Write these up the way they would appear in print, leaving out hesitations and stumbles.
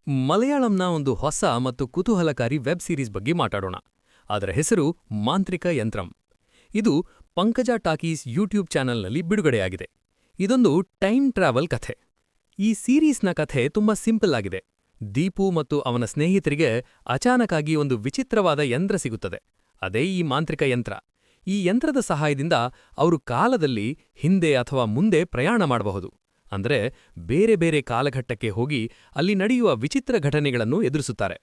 ಮಲಯಾಳಂನ ಒಂದು ಹೊಸ ಮತ್ತು ಕುತೂಹಲಕಾರಿ ವೆಬ್ ಸೀರೀಸ್ ಬಗ್ಗೆ ಮಾತಾಡೋಣ. ಅದರ ಹೆಸರು ಮಾಂತ್ರಿಕ ಯಂತ್ರಂ. ಇದು ಪಂಕಜ ಟಾಕೀಸ್ ಯೂಟ್ಯೂಬ್ ಚಾನೆಲ್ನಲ್ಲಿ ಬಿಡುಗಡೆಯಾಗಿದೆ. ಇದೊಂದು ಟೈಮ್ ಟ್ರಾವೆಲ್ ಕಥೆ. ಈ ಸೀರೀಸ್ನ ಕಥೆ ತುಂಬಾ ಸಿಂಪಲ್ ಆಗಿದೆ. ದೀಪು ಮತ್ತು ಅವನ ಸ್ನೇಹಿತರಿಗೆ ಅಚಾನಕ್ಕಾಗಿ ಒಂದು ವಿಚಿತ್ರವಾದ ಯಂತ್ರ ಸಿಗುತ್ತದೆ. ಅದೇ ಈ ಮಾಂತ್ರಿಕ ಯಂತ್ರ. ಈ ಯಂತ್ರದ ಸಹಾಯದಿಂದ ಅವರು ಕಾಲದಲ್ಲಿ ಹಿಂದೆ ಅಥವಾ ಮುಂದೆ ಪ್ರಯಾಣ ಮಾಡಬಹುದು. ಅಂದ್ರೆ ಬೇರೆ ಬೇರೆ ಕಾಲಘಟ್ಟಕ್ಕೆ ಹೋಗಿ ಅಲ್ಲಿ ನಡೆಯುವ ವಿಚಿತ್ರ ಘಟನೆಗಳನ್ನು ಎದುರಿಸುತ್ತಾರೆ.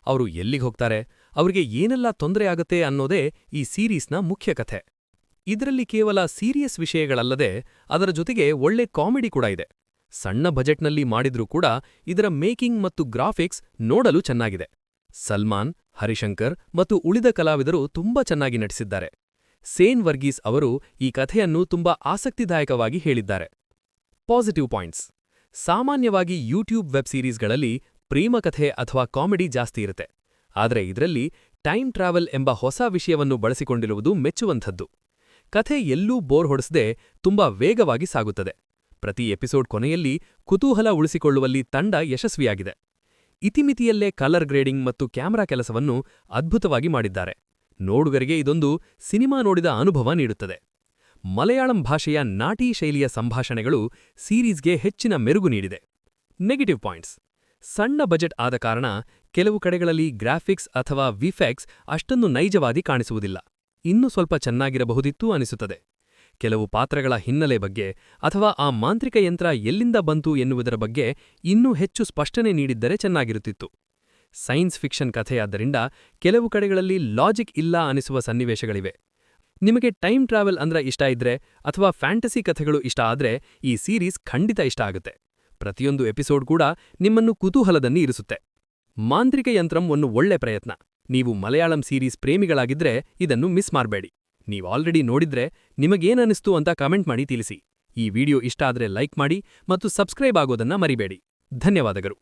ಅವರು ಎಲ್ಲಿಗೆ ಹೋಗ್ತಾರೆ, ಅವರಿಗೆ ಏನೆಲ್ಲ ತೊಂದರೆ ಆಗುತ್ತೆ ಅನ್ನೋದೇ ಈ ಸೀರೀಸ್ನ ಮುಖ್ಯ ಕಥೆ. ಇದರಲ್ಲಿ ಕೇವಲ ಸೀರಿಯಸ್ ವಿಷಯಗಳಲ್ಲದೆ ಅದರ ಜೊತೆಗೆ ಒಳ್ಳೆ ಕಾಮಿಡಿ ಕೂಡ ಇದೆ. ಸಣ್ಣ ಬಜೆಟ್ನಲ್ಲಿ ಮಾಡಿದ್ರೂ ಕೂಡ ಇದರ ಮೇಕಿಂಗ್ ಮತ್ತು ಗ್ರಾಫಿಕ್ಸ್ ನೋಡಲು ಚೆನ್ನಾಗಿದೆ. ಸಲ್ಮಾನ್, ಹರಿಶಂಕರ್ ಮತ್ತು ಉಳಿದ ಕಲಾವಿದರು ತುಂಬಾ ಚೆನ್ನಾಗಿ ನಟಿಸಿದ್ದಾರೆ. ಸೇನ್ ವರ್ಗೀಸ್ ಅವರು ಈ ಕಥೆಯನ್ನು ತುಂಬಾ ಆಸಕ್ತಿದಾಯಕವಾಗಿ ಹೇಳಿದ್ದಾರೆ. ಪಾಸಿಟಿವ್ ಪಾಯಿಂಟ್ಸ್: ಸಾಮಾನ್ಯವಾಗಿ ಯೂಟ್ಯೂಬ್ ವೆಬ್ ಸೀರೀಸ್ಗಳಲ್ಲಿ ಪ್ರೇಮಕಥೆ ಅಥವಾ ಕಾಮಿಡಿ ಜಾಸ್ತಿ ಇರುತ್ತೆ. ಆದರೆ ಇದರಲ್ಲಿ ಟೈಮ್ ಟ್ರಾವೆಲ್ ಎಂಬ ಹೊಸ ವಿಷಯವನ್ನು ಬಳಸಿಕೊಂಡಿರುವುದು ಮೆಚ್ಚುವಂಥದ್ದು. ಕಥೆ ಎಲ್ಲೂ ಬೋರ್ ಹೊಡೆಸದೆ ತುಂಬಾ ವೇಗವಾಗಿ ಸಾಗುತ್ತದೆ. ಪ್ರತಿ ಎಪಿಸೋಡ್ ಕೊನೆಯಲ್ಲಿ ಕುತೂಹಲ ಉಳಿಸಿಕೊಳ್ಳುವಲ್ಲಿ ತಂಡ ಯಶಸ್ವಿಯಾಗಿದೆ. ಇತಿಮಿತಿಯಲ್ಲೇ ಕಲರ್ ಗ್ರೇಡಿಂಗ್ ಮತ್ತು ಕ್ಯಾಮೆರಾ ಕೆಲಸವನ್ನು ಅದ್ಭುತವಾಗಿ ಮಾಡಿದ್ದಾರೆ. ನೋಡುಗರಿಗೆ ಇದೊಂದು ಸಿನಿಮಾ ನೋಡಿದ ಅನುಭವ ನೀಡುತ್ತದೆ. ಮಲಯಾಳಂ ಭಾಷೆಯ ನಾಟಿ ಶೈಲಿಯ ಸಂಭಾಷಣೆಗಳು ಸೀರೀಸ್ಗೆ ಹೆಚ್ಚಿನ ಮೆರುಗು ನೀಡಿದೆ. ನೆಗೆಟಿವ್ ಪಾಯಿಂಟ್ಸ್: ಸಣ್ಣ ಬಜೆಟ್ ಆದ ಕಾರಣ ಕೆಲವು ಕಡೆಗಳಲ್ಲಿ ಗ್ರಾಫಿಕ್ಸ್ ಅಥವಾ ವಿಫೆಕ್ಸ್ ಅಷ್ಟೊಂದು ನೈಜವಾದಿ ಕಾಣಿಸುವುದಿಲ್ಲ. ಇನ್ನೂ ಸ್ವಲ್ಪ ಚೆನ್ನಾಗಿರಬಹುದಿತ್ತು ಅನಿಸುತ್ತದೆ. ಕೆಲವು ಪಾತ್ರಗಳ ಹಿನ್ನೆಲೆ ಬಗ್ಗೆ ಅಥವಾ ಆ ಮಾಂತ್ರಿಕ ಯಂತ್ರ ಎಲ್ಲಿಂದ ಬಂತು ಎನ್ನುವುದರ ಬಗ್ಗೆ ಇನ್ನೂ ಹೆಚ್ಚು ಸ್ಪಷ್ಟನೆ ನೀಡಿದ್ದರೆ ಚೆನ್ನಾಗಿರುತ್ತಿತ್ತು. ಸೈನ್ಸ್ ಫಿಕ್ಷನ್ ಕಥೆಯಾದ್ದರಿಂದ ಕೆಲವು ಕಡೆಗಳಲ್ಲಿ ಲಾಜಿಕ್ ಇಲ್ಲ ಅನಿಸುವ ಸನ್ನಿವೇಶಗಳಿವೆ. ನಿಮಗೆ ಟೈಮ್ ಟ್ರಾವೆಲ್ ಅಂದ್ರೆ ಇಷ್ಟ ಇದ್ರೆ ಅಥವಾ ಫ್ಯಾಂಟಸಿ ಕಥೆಗಳು ಇಷ್ಟ ಆದ್ರೆ ಈ ಸೀರೀಸ್ ಖಂಡಿತ ಇಷ್ಟ ಆಗುತ್ತೆ. ಪ್ರತಿಯೊಂದು ಎಪಿಸೋಡ್ ಕೂಡ ನಿಮ್ಮನ್ನು ಕುತೂಹಲದಲ್ಲಿ ಇರಿಸುತ್ತೆ. ಮಾಂತ್ರಿಕ ಯಂತ್ರಂ ಒಂದು ಒಳ್ಳೆ ಪ್ರಯತ್ನ. ನೀವು ಮಲಯಾಳಂ ಸೀರೀಸ್ ಪ್ರೇಮಿಗಳಾಗಿದ್ರೆ ಇದನ್ನು ಮಿಸ್ ಮಾಡಬೇಡಿ. ನೀವು ಆಲ್ರೆಡಿ ನೋಡಿದ್ರೆ ನಿಮಗೇನನಿಸ್ತು ಅಂತ ಕಮೆಂಟ್ ಮಾಡಿ ತಿಳಿಸಿ. ಈ ವಿಡಿಯೋ ಇಷ್ಟ ಆದ್ರೆ ಲೈಕ್ ಮಾಡಿ ಮತ್ತು ಸಬ್ಸ್ಕ್ರೈಬ್ ಆಗೋದನ್ನ ಮರಿಬೇಡಿ. ಧನ್ಯವಾದಗಳು.